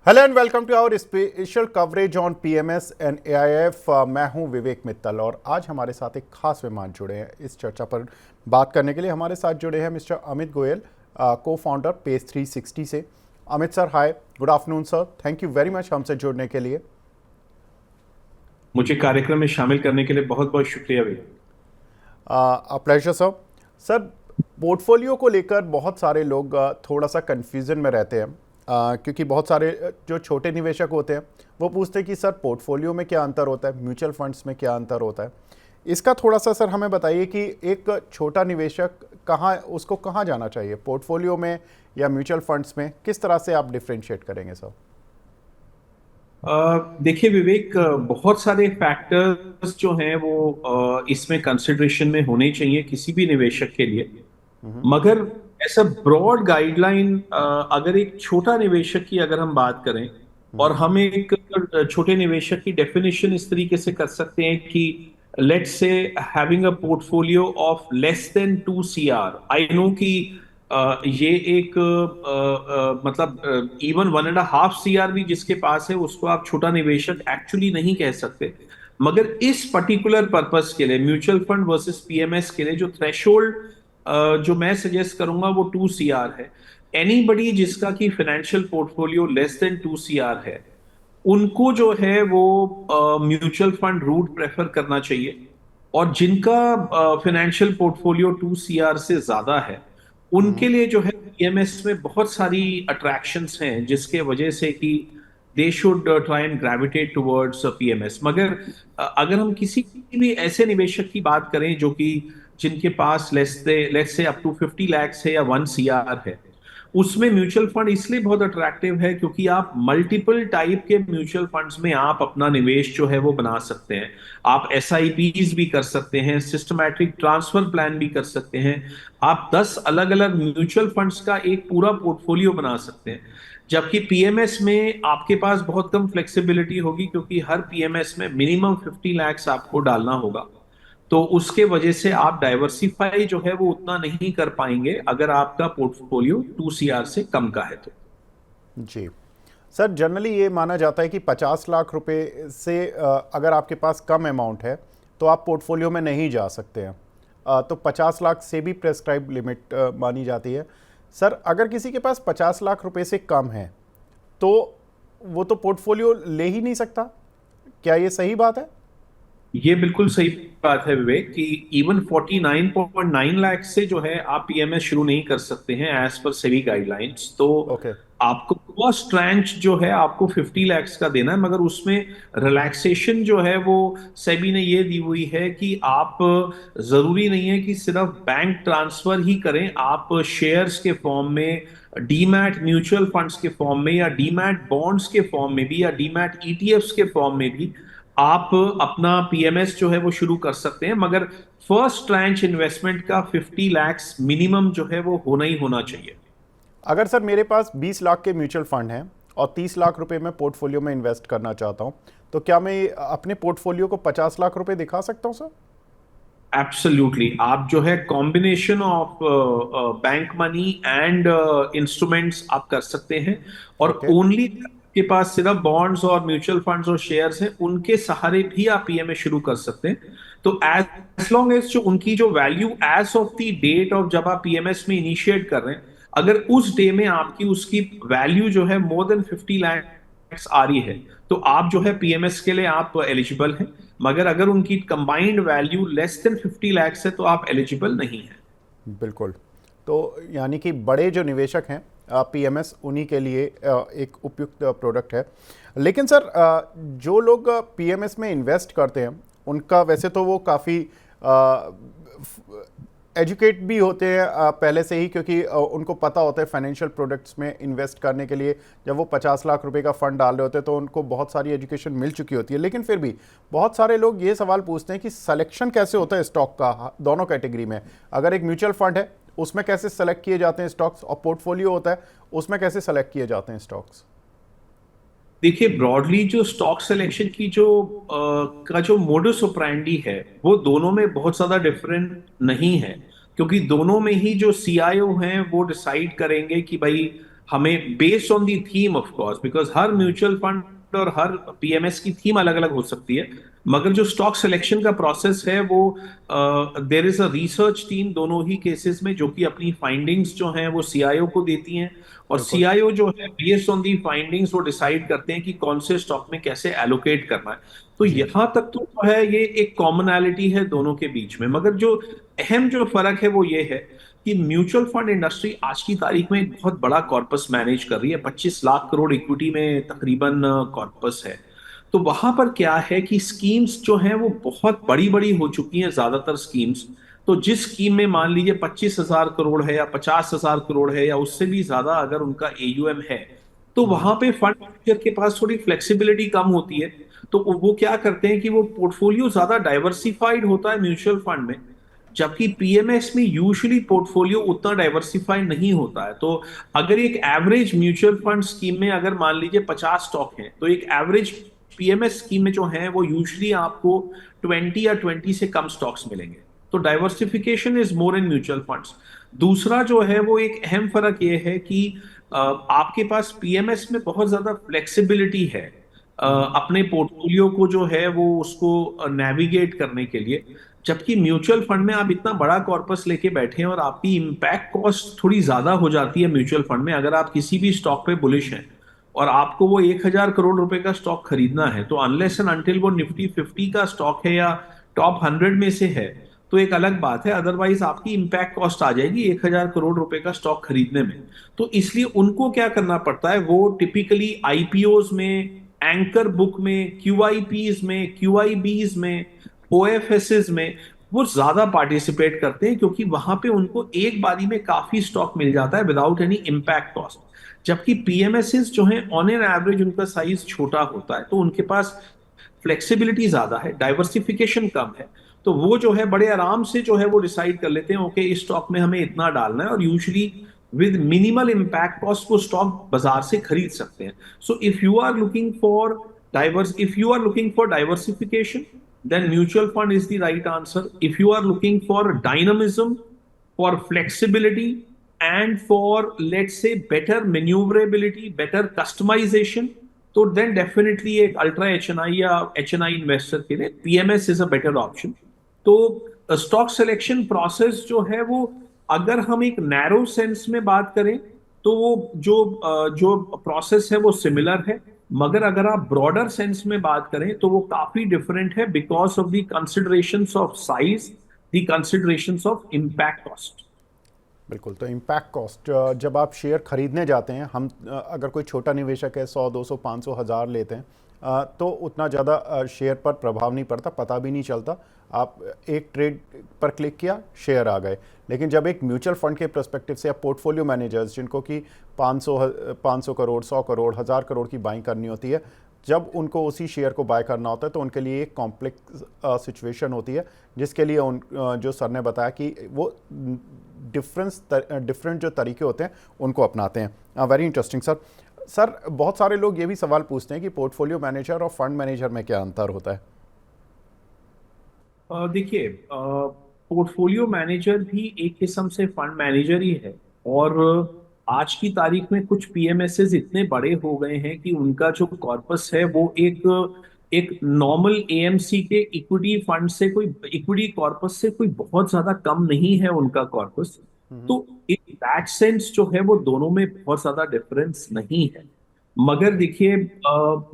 Hello and welcome to our special coverage on PMS and AIF. मैं हूं विवेक मित्तल और आज हमारे साथ एक खास मेहमान जुड़े हैं इस चर्चा पर बात करने के लिए। हमारे साथ जुड़े हैं मिस्टर अमित गोयल, को फाउंडर पेज 360 से। Amit sir, hi, good afternoon sir, thank you very much हमसे जुड़ने के लिए। मुझे कार्यक्रम में शामिल करने के लिए बहुत बहुत शुक्रिया भैया। Pleasure sir. सर, पोर्टफोलियो को लेकर बहुत सारे लोग थोड़ा सा कन्फ्यूज़न में रहते हैं, क्योंकि बहुत सारे जो छोटे निवेशक होते हैं वो पूछते हैं कि सर पोर्टफोलियो में क्या अंतर होता है, म्यूचुअल फंड्स में क्या अंतर होता है। इसका थोड़ा सा सर हमें बताइए कि एक छोटा निवेशक उसको कहाँ जाना चाहिए, पोर्टफोलियो में या म्यूचुअल फंड्स में? किस तरह से आप डिफ्रेंशिएट करेंगे सर? देखिए विवेक, बहुत सारे फैक्टर्स जो हैं वो इसमें कंसिडरेशन में होने चाहिए किसी भी निवेशक के लिए। मगर ऐसा ब्रॉड गाइडलाइन, अगर एक छोटा निवेशक की अगर हम बात करें और हम एक छोटे निवेशक की डेफिनेशन इस तरीके से कर सकते हैं कि let's say having a portfolio of less than 2 CR। I know कि ये एक मतलब इवन 1.5 CR भी जिसके पास है उसको आप छोटा निवेशक एक्चुअली नहीं कह सकते। मगर इस पर्टिकुलर पर्पस के लिए म्यूचुअल फंड वर्सेस पीएमएस के लिए जो थ्रेशोल्ड जो मैं सजेस्ट करूंगा वो 2 CR है। एनीबडी जिसका कि financial portfolio less than 2 CR है, उनको जो है वो म्यूचुअल फंड रूट प्रेफर करना चाहिए। और जिनका फाइनेंशियल पोर्टफोलियो 2 CR से ज्यादा है, उनके लिए जो है पीएमएस में बहुत सारी अट्रैक्शंस हैं जिसके वजह से कि they should try and gravitate towards PMS. मगर अगर हम किसी भी ऐसे निवेशक की बात करें जो कि जिनके पास let's say up to 50 lakhs है या 1 CR है, उसमें म्यूचुअल फंड इसलिए बहुत अट्रैक्टिव है क्योंकि आप मल्टीपल टाइप के म्यूचुअल फंड्स में आप अपना निवेश जो है वो बना सकते हैं। आप एसआईपीज भी कर सकते हैं, सिस्टमैटिक ट्रांसफर प्लान भी कर सकते हैं। आप 10 अलग अलग म्यूचुअल फंड्स का एक पूरा पोर्टफोलियो बना सकते हैं। जबकि पीएमएस में आपके पास बहुत कम फ्लेक्सिबिलिटी होगी क्योंकि हर पीएमएस में मिनिमम 50 lakhs आपको डालना होगा। तो उसके वजह से आप डाइवर्सिफाई जो है वो उतना नहीं कर पाएंगे अगर आपका पोर्टफोलियो 2 CR से कम का है तो। जी सर, जनरली ये माना जाता है कि 50 लाख रुपए से अगर आपके पास कम अमाउंट है तो आप पोर्टफोलियो में नहीं जा सकते हैं। तो 50 लाख से भी प्रेस्क्राइब लिमिट मानी जाती है। सर, अगर किसी के पास 50 लाख रुपए से कम है तो वो तो पोर्टफोलियो ले ही नहीं सकता, क्या ये सही बात है? ये बिल्कुल सही बात है विवेक कि इवन 49.9 लाख से जो है आप पीएमएस शुरू नहीं कर सकते हैं एज पर सेबी गाइडलाइंस। तो ओके। आपको फर्स्ट ट्रांच जो है आपको 50 lakhs का देना है, मगर उसमें रिलैक्सेशन जो है वो सेबी ने ये दी हुई है कि आप जरूरी नहीं है कि सिर्फ बैंक ट्रांसफर ही करें। आप शेयर्स के फॉर्म में, डीमैट म्यूचुअल फंड्स के फॉर्म में, या डीमैट बॉन्ड्स के फॉर्म में भी, या डीमैट ईटीएफ्स के फॉर्म में भी आप अपना पीएमएस जो है वो शुरू कर सकते हैं। मगर फर्स्ट ट्रांच इन्वेस्टमेंट का 50 lakhs मिनिमम जो है वो होना ही होना चाहिए। अगर सर मेरे पास 20 लाख के म्यूचुअल फंड हैं और 30 लाख रुपए मैं पोर्टफोलियो में इन्वेस्ट करना चाहता हूँ, तो क्या मैं अपने पोर्टफोलियो को 50 लाख रुपए दिखा सकता हूँ सर? एब्सोल्युटली, आप जो है combination of bank money and instruments आप कर सकते हैं। और ओके। ओनली के पास सिर्फ बॉन्ड्स और म्यूचुअल फंड्स और शेयर्स हैं, उनके सहारे भी आप पीएमए शुरू कर सकते हैं। तो एज लॉन्ग एज जो उनकी जो value as of the date of जब आप पीएमएस में इनिशिएट कर रहे हैं, अगर उस डे में आपकी उसकी वैल्यू जो है मोर देन 50 lakhs आ रही है, तो आप जो है पीएमएस के लिए आप एलिजिबल हैं। मगर अगर उनकी combined value less than 50 lakhs है तो आप एलिजिबल नहीं है। बिल्कुल। तो यानी कि बड़े जो निवेशक हैं, पीएमएस उन्हीं के लिए एक उपयुक्त प्रोडक्ट है। लेकिन सर, जो लोग पीएमएस में इन्वेस्ट करते हैं उनका वैसे तो वो काफ़ी एजुकेट भी होते हैं पहले से ही, क्योंकि उनको पता होता है फाइनेंशियल प्रोडक्ट्स में इन्वेस्ट करने के लिए। जब वो 50 लाख रुपए का फंड डाल रहे होते हैं तो उनको बहुत सारी एजुकेशन मिल चुकी होती है। लेकिन फिर भी बहुत सारे लोग ये सवाल पूछते हैं कि सिलेक्शन कैसे होता है स्टॉक का दोनों कैटेगरी में। अगर एक म्यूचुअल फंड है उसमें कैसे सेलेक्ट किए जाते हैं स्टॉक्स, और पोर्टफोलियो होता है उसमें कैसे सेलेक्ट किए जाते हैं स्टॉक्स? देखिए ब्रॉडली जो स्टॉक सिलेक्शन की जो का जो मोडस ऑपरेंडी है वो दोनों में बहुत ज्यादा डिफरेंट नहीं है। क्योंकि दोनों में ही जो सीआईओ हैं वो डिसाइड करेंगे कि भाई हमें based on the theme of course, because her mutual fund और हर पीएमएस की थीम अलग अलग हो सकती है, मगर जो स्टॉक सिलेक्शन का प्रोसेस है वो there is a research team दोनों ही केसेस में, जो कि अपनी फाइंडिंग्स जो हैं वो सीआईओ को देती हैं, और बिल्कुल। सीआईओ जो है बेस्ड ऑन दी फाइंडिंग्स वो डिसाइड करते हैं कि कौन से स्टॉक में कैसे एलोकेट करना है। तो जी। यहां तक तो जो है ये एक कॉमनैलिटी है दोनों के बीच में, मगर जो अहम जो फर्क है वो ये है कि म्यूचुअल फंड इंडस्ट्री आज की तारीख में एक बहुत बड़ा कॉर्पस मैनेज कर रही है, 25 लाख करोड़ इक्विटी में तकरीबन कॉर्पस है। तो वहां पर क्या है कि स्कीम्स जो हैं वो बहुत बड़ी बड़ी हो चुकी हैं ज्यादातर स्कीम्स। तो जिस स्कीम में मान लीजिए 25,000 करोड़ है या 50,000 करोड़ है या उससे भी ज्यादा अगर उनका एयूएम है, तो वहां पे फंड मैनेजर के पास थोड़ी फ्लेक्सिबिलिटी कम होती है। तो वो क्या करते हैं कि वो पोर्टफोलियो ज्यादा डाइवर्सिफाइड होता है म्यूचुअल फंड में, जबकि पीएमएस में यूजुअली पोर्टफोलियो उतना डाइवर्सिफाई नहीं होता है। तो अगर एक एवरेज म्यूचुअल फंड स्कीम में अगर मान लीजिए 50 स्टॉक हैं, तो एक एवरेज पीएमएस स्कीम में जो है वो यूजुअली आपको 20 या 20 से कम स्टॉक्स मिलेंगे। तो diversification is more in mutual funds. दूसरा जो है वो एक अहम फर्क ये है कि आपके पास पीएमएस में बहुत ज्यादा फ्लेक्सिबिलिटी है अपने पोर्टफोलियो को जो है वो उसको नेविगेट करने के लिए, जबकि म्यूचुअल फंड में आप इतना बड़ा कॉर्पस लेके बैठे हैं और आपकी इम्पैक्ट कॉस्ट थोड़ी ज्यादा हो जाती है म्यूचुअल फंड में। अगर आप किसी भी स्टॉक पे बुलिश हैं और आपको वो 1,000 करोड़ रुपए का स्टॉक खरीदना है, तो अनलेस एंड अनटिल वो निफ्टी 50 का स्टॉक है या टॉप 100 में से है तो एक अलग बात है, अदरवाइज आपकी इम्पैक्ट कॉस्ट आ जाएगी 1,000 करोड़ रुपए का स्टॉक खरीदने में। तो इसलिए उनको क्या करना पड़ता है, वो टिपिकली आईपीओज में, एंकर बुक में, क्यूआईपीज में, क्यूआईबीज में, ओएफएसएस में वो ज्यादा पार्टिसिपेट करते हैं, क्योंकि वहां पे उनको एक बारी में काफी स्टॉक मिल जाता है विदाउट एनी इम्पैक्ट कॉस्ट। जबकि पीएमएसएस जो है ऑन एन एवरेज उनका साइज छोटा होता है, तो उनके पास फ्लेक्सिबिलिटी ज्यादा है, डाइवर्सिफिकेशन कम है। तो वो जो है बड़े आराम से जो है वो डिसाइड कर लेते हैं, ओके इस स्टॉक में हमें इतना डालना है, और usually with minimal impact cost वो स्टॉक बाजार से खरीद सकते हैं। So if you are looking for diversification, then mutual fund is the right answer. If you are looking for dynamism, for flexibility, and for let's say better maneuverability, better customization, तो then definitely एक ultra HNI या HNI investor के लिए PMS is a better option. तो stock selection process जो है वो, अगर हम एक नैरो सेंस में बात करें तो वो जो प्रोसेस है वो सिमिलर है, मगर अगर आप ब्रॉडर सेंस में बात करें तो वो काफी डिफरेंट है, because of the considerations of size, the considerations of impact cost. बिल्कुल। तो इम्पैक्ट कॉस्ट, जब आप शेयर खरीदने जाते हैं, हम अगर कोई छोटा निवेशक है 100 200 500 हज़ार लेते हैं, तो उतना ज़्यादा शेयर पर प्रभाव नहीं पड़ता, पता भी नहीं चलता। आप एक ट्रेड पर क्लिक किया, शेयर आ गए। लेकिन जब एक म्यूचुअल फंड के पर्सपेक्टिव से, या पोर्टफोलियो मैनेजर्स जिनको कि 500 करोड़, 100 करोड़, 1000 करोड़ की बाइंग करनी होती है, जब उनको उसी शेयर को बाय करना होता है, तो उनके लिए एक कॉम्प्लेक्स सिचुएशन होती है, जिसके लिए जो सर ने बताया कि वो डिफरेंट जो तरीके होते हैं उनको अपनाते हैं। Very interesting sir. सर, बहुत सारे लोग ये भी सवाल पूछते हैं कि पोर्टफोलियो मैनेजर और फंड मैनेजर में क्या अंतर होता है? देखिए, पोर्टफोलियो मैनेजर भी एक किस्म से फंड मैनेजर ही है, और आज की तारीख में कुछ पीएमएसएस इतने बड़े हो गए हैं कि उनका जो कॉर्पस है वो एक एक नॉर्मल एएमसी के इक्विटी फंड से, कोई इक्विटी कॉर्पस से कोई बहुत ज्यादा कम नहीं है उनका कॉर्पस। तो इन दैट सेंस जो है वो दोनों में बहुत ज्यादा डिफरेंस नहीं है। मगर देखिए,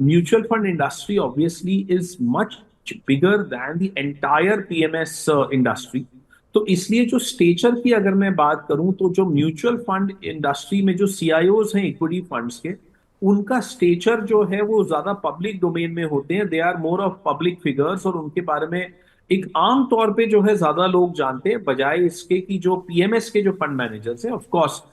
mutual fund industry obviously is much bigger than the entire PMS industry. तो इसलिए जो स्टेचर की अगर मैं बात करूं, तो जो म्यूचुअल फंड इंडस्ट्री में जो सीआईओज हैं इक्विटी फंड्स के, उनका स्टेचर जो है वो ज्यादा पब्लिक डोमेन में होते हैं, they are more of public figures, और उनके बारे में एक आम तौर पे जो है ज्यादा लोग जानते हैं, बजाय इसके कि जो पीएमएस के जो फंड मैनेजर्स हैं। Of course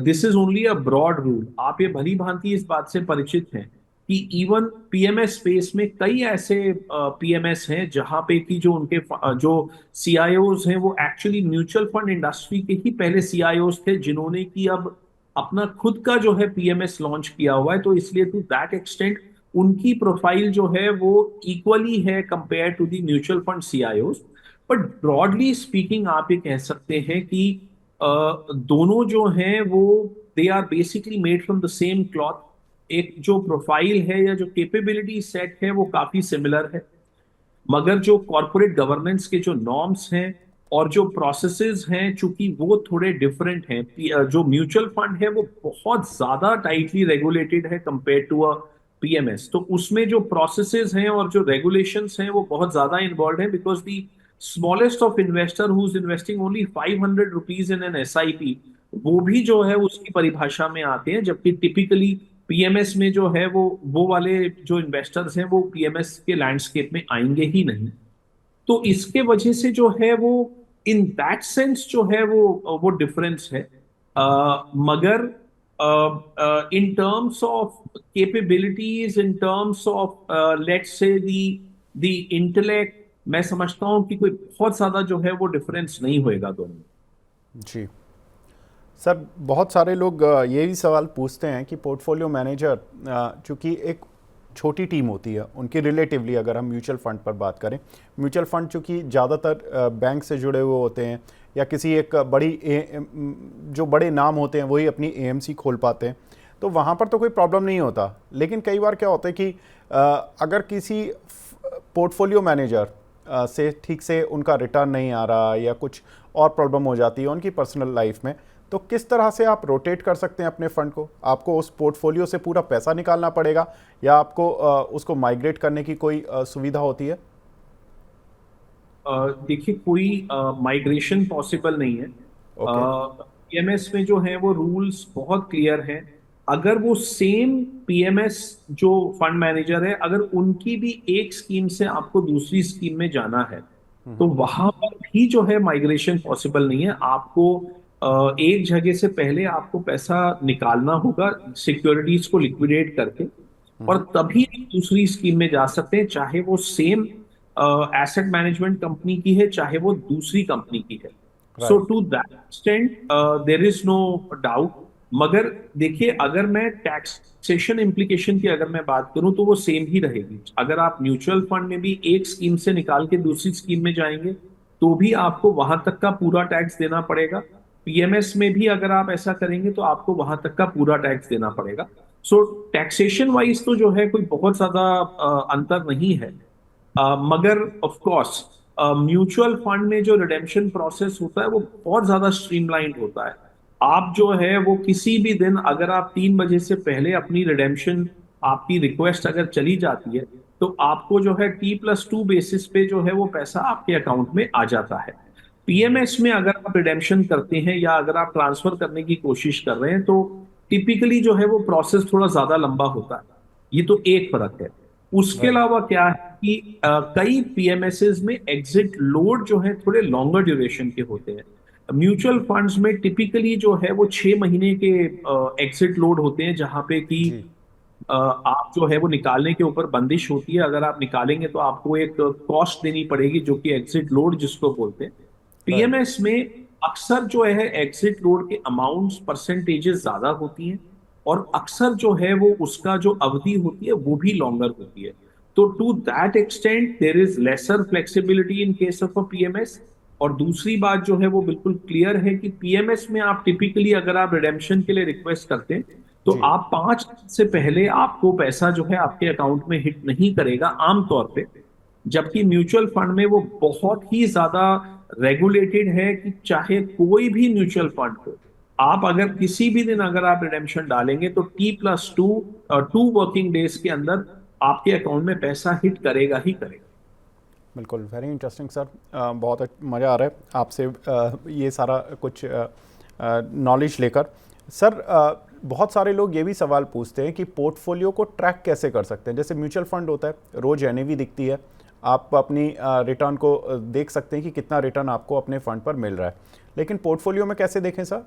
this is only a broad rule, आप ये भली भांति इस बात से परिचित हैं कि इवन पीएमएस स्पेस में कई ऐसे पीएमएस हैं जहां पे कि जो उनके जो सीआईओज हैं वो एक्चुअली म्यूचुअल फंड इंडस्ट्री के ही पहले सीआईओज थे, जिन्होंने कि अब अपना खुद का जो है पीएमएस लॉन्च किया हुआ है। तो इसलिए टू दैट एक्सटेंट उनकी प्रोफाइल जो है वो इक्वली है compare to the mutual fund CIOs. But broadly speaking आप ये कह सकते हैं कि दोनों जो हैं वो they are basically made from the same cloth. एक जो प्रोफाइल है या जो कैपेबिलिटी सेट है वो काफी सिमिलर है, मगर जो कॉरपोरेट गवर्नेंस के जो नॉर्म्स हैं और जो प्रोसेसेस हैं, चूंकि वो थोड़े डिफरेंट हैं। जो म्यूचुअल फंड है वो बहुत ज्यादा टाइटली रेगुलेटेड है कंपेयर टू अ पीएमएस। तो उसमें जो प्रोसेसेस हैं और जो रेगुलेशंस हैं वो बहुत ज्यादा इन्वॉल्व हैं, because the smallest of investor who is investing only ₹500 in an SIP, वो भी जो है उसकी परिभाषा में आते हैं। जबकि टिपिकली पीएमएस में जो है वो वाले जो इन्वेस्टर्स हैं वो पीएमएस के लैंडस्केप में आएंगे ही नहीं। तो इसके वजह से जो है वो इन दैट सेंस जो है वो डिफरेंस है। मगर in terms of capabilities, in terms of let's say the intellect, मैं समझता हूं कि कोई बहुत ज्यादा जो है वो डिफरेंस नहीं होएगा दोनों में। जी सर, बहुत सारे लोग ये भी सवाल पूछते हैं कि पोर्टफोलियो मैनेजर चूँकि एक छोटी टीम होती है उनकी रिलेटिवली, अगर हम म्यूचुअल फंड पर बात करें, म्यूचुअल फंड चूँकि ज़्यादातर बैंक से जुड़े हुए होते हैं या किसी एक जो बड़े नाम होते हैं वही अपनी एएमसी खोल पाते हैं, तो वहाँ पर तो कोई प्रॉब्लम नहीं होता। लेकिन कई बार क्या होता है कि अगर किसी पोर्टफोलियो मैनेजर से ठीक से उनका रिटर्न नहीं आ रहा या कुछ और प्रॉब्लम हो जाती है उनकी पर्सनल लाइफ में, तो किस तरह से आप रोटेट कर सकते हैं अपने फंड को? आपको उस पोर्टफोलियो से पूरा पैसा निकालना पड़ेगा या आपको उसको माइग्रेट करने की कोई सुविधा होती है? देखिए, कोई माइग्रेशन पॉसिबल नहीं है। ओके। पीएमएस में जो है वो रूल्स बहुत क्लियर हैं। अगर वो सेम पीएमएस जो फंड मैनेजर है, अगर उनकी भी एक स्कीम से आपको दूसरी स्कीम में जाना है, तो वहां पर भी जो है माइग्रेशन पॉसिबल नहीं है। आपको एक जगह से पहले आपको पैसा निकालना होगा सिक्योरिटीज को लिक्विडेट करके, और तभी आप दूसरी स्कीम में जा सकते हैं, चाहे वो सेम एसेट मैनेजमेंट कंपनी की है, चाहे वो दूसरी कंपनी की है। So right. To that extent there is no doubt. मगर देखिए, अगर मैं टैक्सेशन इम्प्लीकेशन की अगर मैं बात करूं तो वो सेम ही रहेगी। अगर आप म्यूचुअल फंड में भी एक स्कीम से निकाल के दूसरी स्कीम में जाएंगे तो भी आपको वहां तक का पूरा टैक्स देना पड़ेगा। पीएमएस में भी अगर आप ऐसा करेंगे तो आपको वहां तक का पूरा टैक्स देना पड़ेगा। सो टैक्सेशन वाइज तो जो है कोई बहुत ज्यादा अंतर नहीं है। मगर ऑफ कोर्स म्यूचुअल फंड में जो रिडेम्पशन प्रोसेस होता है वो बहुत ज्यादा स्ट्रीमलाइंड होता है। आप जो है वो किसी भी दिन अगर आप 3 बजे से पहले अपनी रिडेम्पशन, आपकी रिक्वेस्ट अगर चली जाती है, तो आपको जो है T+2 बेसिस पे जो है वो पैसा आपके अकाउंट में आ जाता है। पीएमएस में अगर आप रिडेम्पशन करते हैं या अगर आप ट्रांसफर करने की कोशिश कर रहे हैं तो टिपिकली जो है वो प्रोसेस थोड़ा ज्यादा लंबा होता है। ये तो एक फर्क है। उसके राइट। अलावा क्या है कि कई पीएमएसएस में एग्जिट लोड जो है थोड़े लॉन्गर ड्यूरेशन के होते हैं। म्यूचुअल फंड्स में टिपिकली जो है वो 6 महीने के एग्जिट लोड होते हैं, जहां पे कि जी। आप जो है वो निकालने के ऊपर बंदिश होती है। अगर आप निकालेंगे तो आपको एक कॉस्ट देनी पड़ेगी जो कि एग्जिट लोड जिसको बोलते हैं। राइट। पीएमएस में अक्सर जो है एग्जिट लोड के अमाउंट्स परसेंटेजेस ज्यादा होती हैं, और अक्सर जो है वो उसका जो अवधि होती है वो भी लॉन्गर होती है। तो to that extent there is lesser flexibility in case of a PMS. और दूसरी बात जो है वो बिल्कुल क्लियर है कि पीएमएस में आप टिपिकली अगर आप रिडेम्पशन के लिए रिक्वेस्ट करते हैं तो जी। आप 5 से पहले आपको पैसा जो है आपके अकाउंट में हिट नहीं करेगा आमतौर पे। जबकि म्यूचुअल फंड में वो बहुत ही ज्यादा रेगुलेटेड है कि चाहे कोई भी म्यूचुअल फंड हो, आप अगर किसी भी दिन अगर आप रिडेम्पशन डालेंगे तो T+2 2 वर्किंग डेज के अंदर आपके अकाउंट में पैसा हिट करेगा ही करेगा। बिल्कुल, वेरी इंटरेस्टिंग सर। बहुत मज़ा आ रहा है आपसे ये सारा कुछ नॉलेज लेकर। सर, बहुत सारे लोग ये भी सवाल पूछते हैं कि पोर्टफोलियो को ट्रैक कैसे कर सकते हैं? जैसे म्यूचुअल फंड होता है, रोज़ एनएवी दिखती है, आप अपनी रिटर्न को देख सकते हैं कि कितना रिटर्न आपको अपने फंड पर मिल रहा है, लेकिन पोर्टफोलियो में कैसे देखें सर?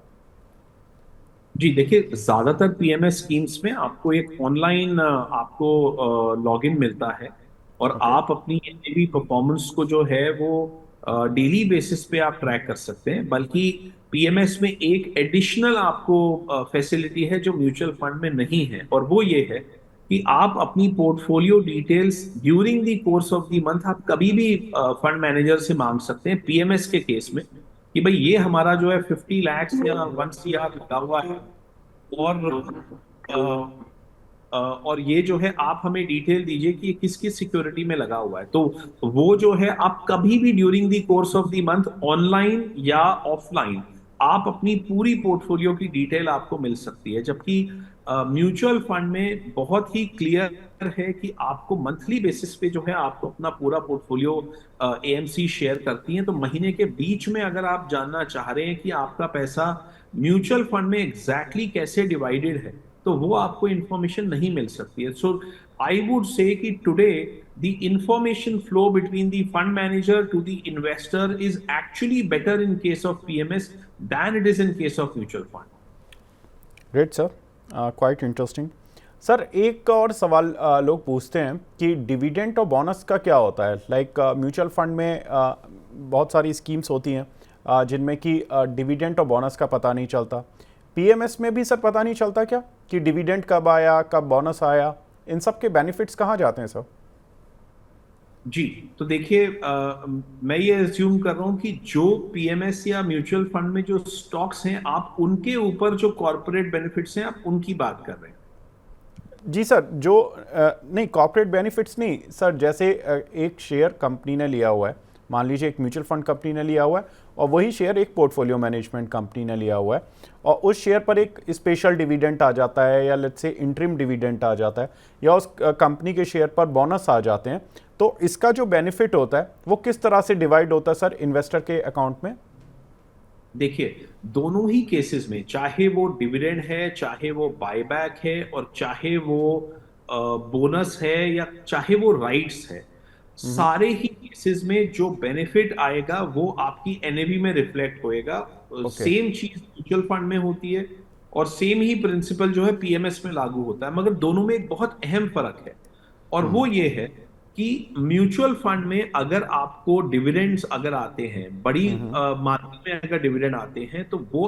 जी देखिए, ज्यादातर पीएमएस स्कीम्स में आपको एक ऑनलाइन आपको लॉगिन मिलता है, और ओके। आप अपनी एनएवी परफॉर्मेंस को जो है वो डेली बेसिस पे आप ट्रैक कर सकते हैं। बल्कि पीएमएस में एक एडिशनल आपको फैसिलिटी है जो म्यूचुअल फंड में नहीं है, और वो ये है कि आप अपनी portfolio details during the course of the month आप कभी भी फंड मैनेजर से मांग सकते हैं। पीएमएस के केस में कि भाई ये हमारा जो है 50 लाख या 1 CR लगा हुआ है, और और ये जो है आप हमें डिटेल दीजिए कि किस किस सिक्योरिटी में लगा हुआ है। तो वो जो है आप कभी भी during the course of the month, online या ऑफलाइन, आप अपनी पूरी पोर्टफोलियो की डिटेल आपको मिल सकती है। जबकि म्यूचुअल फंड में बहुत ही क्लियर है कि आपको मंथली बेसिस पे जो है आपको अपना पूरा पोर्टफोलियो एएमसी शेयर करती है। तो महीने के बीच में अगर आप जानना चाह रहे हैं कि आपका पैसा म्यूचुअल फंड में एग्जैक्टली कैसे डिवाइडेड है, तो वो आपको इंफॉर्मेशन नहीं मिल सकती है। सो आई वुड से कि today the information flow between the fund manager to the investor is actually better in case of PMS than it is in case of mutual fund. Great sir, quite interesting. Sir एक और सवाल लोग पूछते हैं कि dividend और bonus का क्या होता है। लाइक म्यूचुअल फंड में बहुत सारी स्कीम्स होती हैं जिनमें कि डिविडेंड और बोनस का पता नहीं चलता। पीएमएस में भी सर पता नहीं चलता क्या कि डिविडेंड कब आया, कब बोनस आया, इन सब के बेनिफिट्स कहाँ जाते हैं सर? जी, तो देखिए, मैं ये एज्यूम कर रहा हूं कि जो पीएमएस या म्यूचुअल फंड में जो स्टॉक्स हैं, आप उनके ऊपर जो कॉर्पोरेट बेनिफिट्स हैं, आप उनकी बात कर रहे हैं। जी सर, जो नहीं कॉर्पोरेट बेनिफिट्स नहीं सर, जैसे एक शेयर कंपनी ने लिया हुआ है, मान लीजिए एक म्यूचुअल फंड कंपनी ने लिया हुआ है और वही शेयर एक पोर्टफोलियो मैनेजमेंट कंपनी ने लिया हुआ है और उस शेयर पर एक स्पेशल डिविडेंड आ जाता है या लेट्स से इंटरिम डिविडेंड आ जाता है या उस कंपनी के शेयर पर बोनस आ जाते हैं, तो इसका जो बेनिफिट होता है वो किस तरह से डिवाइड होता है सर इन्वेस्टर के अकाउंट में? देखिए, दोनों ही केसेस में, चाहे वो डिविडेंड है, चाहे वो बायबैक है, और चाहे वो बोनस है, या चाहे वो राइट्स है, सारे ही केसेस में जो बेनिफिट आएगा वो आपकी एनएवी में रिफ्लेक्ट होएगा। ओके। सेम चीज म्यूचुअल फंड में होती है और सेम ही प्रिंसिपल जो है पीएमएस में लागू होता है, मगर दोनों में एक बहुत अहम फर्क है, और वो ये है कि म्यूचुअल फंड में अगर आपको डिविडेंड्स अगर आते हैं, बड़ी मात्रा में अगर डिविडेंड आते हैं, तो वो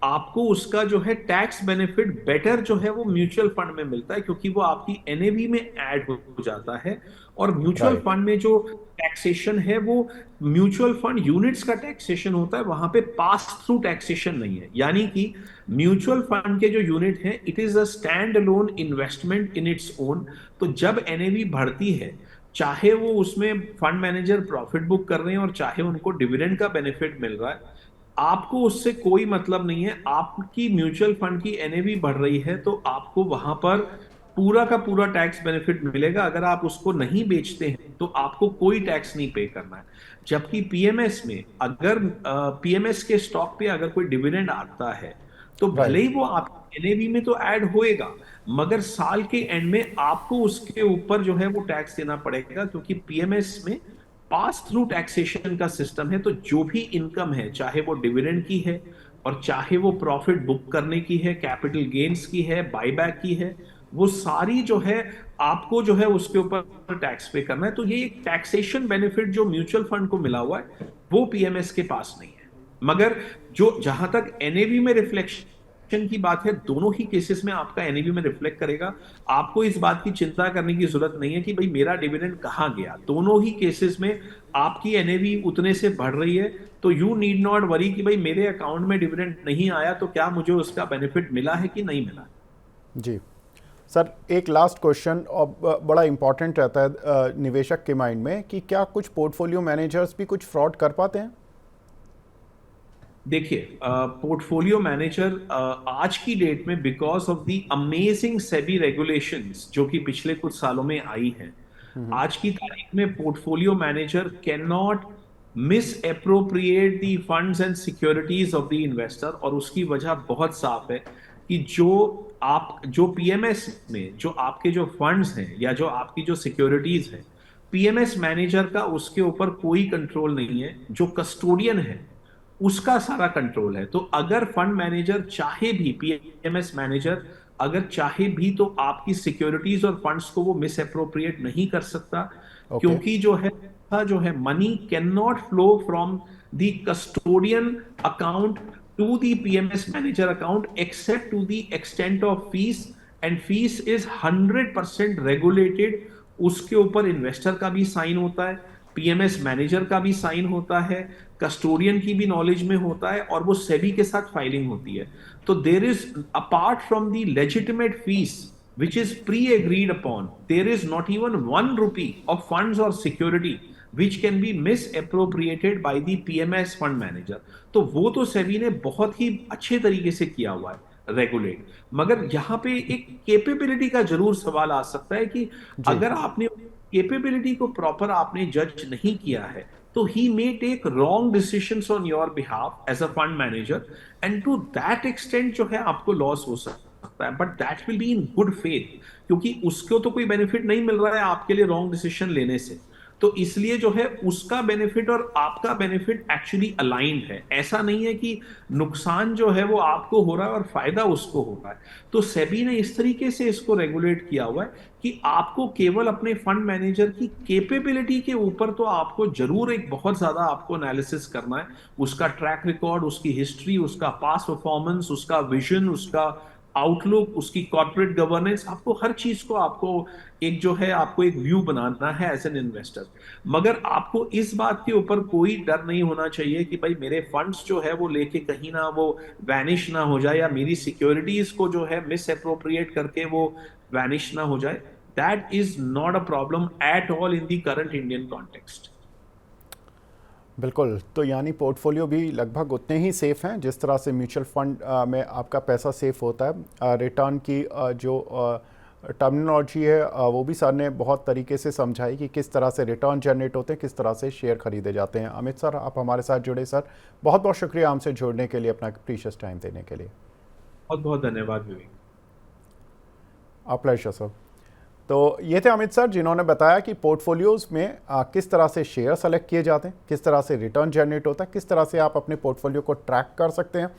आपको उसका जो है टैक्स बेनिफिट बेटर जो है वो म्यूचुअल फंड में मिलता है, क्योंकि वो आपकी एनएवी में ऐड हो जाता है। और म्यूचुअल राइट। फंड में जो टैक्सेशन है वो म्यूचुअल फंड यूनिट्स का टैक्सेशन होता है, वहां पे पास थ्रू टैक्सेशन नहीं है। यानी कि म्यूचुअल फंड के जो यूनिट है, it is a stand alone investment in its own. तो जब एनएवी बढ़ती है, चाहे वो उसमें फंड मैनेजर प्रॉफिट बुक कर रहे हैं और चाहे उनको डिविडेंड का बेनिफिट मिल रहा है, आपको उससे कोई मतलब नहीं है। आपकी म्यूचुअल फंड की एनएवी बढ़ रही है तो आपको वहां पर पूरा का पूरा टैक्स बेनिफिट मिलेगा। अगर आप उसको नहीं बेचते हैं तो आपको कोई टैक्स नहीं पे करना है। जबकि पीएमएस में, अगर पीएमएस के स्टॉक पे अगर कोई डिविडेंड आता है, तो भले राइट। ही वो आपकी एनएवी में तो ऐड होएगा, मगर साल के एंड में आपको उसके ऊपर जो है वो टैक्स देना पड़ेगा, क्योंकि पीएमएस में पास थ्रू टैक्सेशन का सिस्टम है। तो जो भी इनकम है, चाहे वो डिविडेंड की है और चाहे वो प्रॉफिट बुक करने की है, कैपिटल गेन्स की है, बायबैक की है, वो सारी जो है आपको जो है उसके ऊपर टैक्स पे करना है। तो ये एक टैक्सेशन बेनिफिट जो म्यूचुअल फंड को मिला हुआ है, वो पीएमएस के पास नहीं है। मगर जो जहां तक एनएवी में रिफ्लेक्शन की बात है, दोनों ही केसेस में आपका एनएवी में रिफ्लेक्ट करेगा। आपको इस बात की चिंता करने की जरूरत नहीं है कि भाई मेरा डिविडेंड कहां गया। दोनों ही केसेस में आपकी एनएवी उतने से बढ़ रही है, तो यू नीड नॉट वरी कि भाई मेरे अकाउंट में डिविडेंड नहीं आया तो क्या मुझे उसका बेनिफिट मिला है कि नहीं मिला। जी सर, एक लास्ट क्वेश्चन और बड़ा इंपॉर्टेंट रहता है निवेशक के माइंड में कि क्या कुछ पोर्टफोलियो मैनेजर्स भी कुछ फ्रॉड कर पाते हैं? देखिए, पोर्टफोलियो मैनेजर आज की डेट में, because of the amazing SEBI regulations जो कि पिछले कुछ सालों में आई हैं, आज की तारीख में portfolio manager can not miss appropriate the funds and securities of the investor. और उसकी वजह बहुत साफ है कि जो पीएमएस में जो आपके जो फंड्स हैं या जो आपकी जो सिक्योरिटीज हैं, पीएमएस मैनेजर का उसके ऊपर कोई कंट्रोल नहीं है। जो कस्टोडियन है उसका सारा कंट्रोल है। तो अगर फंड मैनेजर चाहे भी, पीएमएस मैनेजर अगर चाहे भी, तो आपकी सिक्योरिटीज और फंड्स को वो मिस अप्रोप्रिएट नहीं कर सकता, ओके। क्योंकि जो है money can not flow from the custodian account to the PMS manager account except to the extent of fees, and fees is 100% regulated. उसके ऊपर इन्वेस्टर का भी साइन होता है, पीएमएस मैनेजर का भी साइन होता है, कस्टोडियन की भी नॉलेज में होता है, और वो सेबी के साथ फाइलिंग होती है। तो there is, apart from the legitimate fees which is pre-agreed upon, there is not even 1 rupee of funds or security which can be misappropriated by the PMS fund manager। तो वो तो सेबी ने बहुत ही अच्छे तरीके से किया हुआ है रेगुलेट। मगर यहाँ पे एक केपेबिलिटी का जरूर सवाल आ सकता है कि जी। अगर आपने केपेबिलिटी को प्रॉपर आपने जज नहीं किया है, तो ही may take wrong decisions on your behalf as a fund manager, and to that extent जो है आपको लॉस हो सकता है, but that will be in good faith, क्योंकि उसको तो कोई बेनिफिट नहीं मिल रहा है आपके लिए रॉन्ग डिसीजन लेने से। तो इसलिए जो है उसका बेनिफिट और आपका बेनिफिट एक्चुअली अलाइंड है। ऐसा नहीं है कि नुकसान जो है वो आपको हो रहा है और फायदा उसको हो रहा है। तो सेबी ने इस तरीके से इसको रेगुलेट किया हुआ है कि आपको केवल अपने फंड मैनेजर की केपेबिलिटी के ऊपर तो आपको जरूर एक बहुत ज्यादा आपको एनालिसिस करना है, उसका ट्रैक रिकॉर्ड, उसकी हिस्ट्री, उसका पास परफॉर्मेंस, उसका विजन, उसका आउटलुक, उसकी कॉर्पोरेट गवर्नेंस, आपको हर चीज को आपको एक जो है आपको एक व्यू बनाना है एज एन इन्वेस्टर। मगर आपको इस बात के ऊपर कोई डर नहीं होना चाहिए कि भाई मेरे फंड्स जो है वो लेके कहीं ना वो वैनिश ना हो जाए, या मेरी सिक्योरिटीज को जो है मिस अप्रोप्रिएट करके वो वैनिश ना हो जाए। That is not a problem at all in the current Indian context. बिल्कुल, तो यानी पोर्टफोलियो भी लगभग उतने ही सेफ़ हैं जिस तरह से म्यूचुअल फंड में आपका पैसा सेफ़ होता है। रिटर्न की जो टर्मिनोलॉजी है वो भी सर ने बहुत तरीके से समझाई कि किस तरह से रिटर्न जनरेट होते हैं, किस तरह से शेयर खरीदे जाते हैं। अमित सर, आप हमारे साथ जुड़े सर, बहुत बहुत शुक्रिया हमसे जुड़ने के लिए, अपना प्रीशियस टाइम देने के लिए। बहुत बहुत धन्यवाद विवेक। Pleasure sir. तो ये थे अमित सर जिन्होंने बताया कि पोर्टफोलियोज़ में किस तरह से शेयर सेलेक्ट किए जाते हैं, किस तरह से रिटर्न जनरेट होता है, किस तरह से आप अपने पोर्टफोलियो को ट्रैक कर सकते हैं,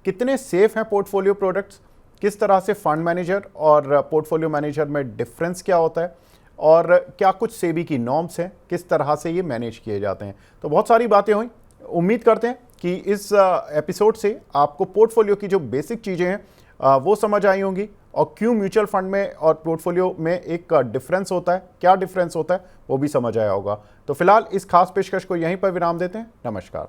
कितने सेफ हैं पोर्टफोलियो प्रोडक्ट्स, किस तरह से फंड मैनेजर और पोर्टफोलियो मैनेजर में डिफरेंस क्या होता है, और क्या कुछ सेबी की नॉर्म्स हैं, किस तरह से ये मैनेज किए जाते हैं। तो बहुत सारी बातें हुई। उम्मीद करते हैं कि इस एपिसोड से आपको पोर्टफोलियो की जो बेसिक चीज़ें हैं वो समझ आई होंगी, और क्यों म्यूचुअल फंड में और पोर्टफोलियो में एक डिफरेंस होता है, क्या डिफरेंस होता है वो भी समझ आया होगा। तो फिलहाल इस खास पेशकश को यहीं पर विराम देते हैं। नमस्कार।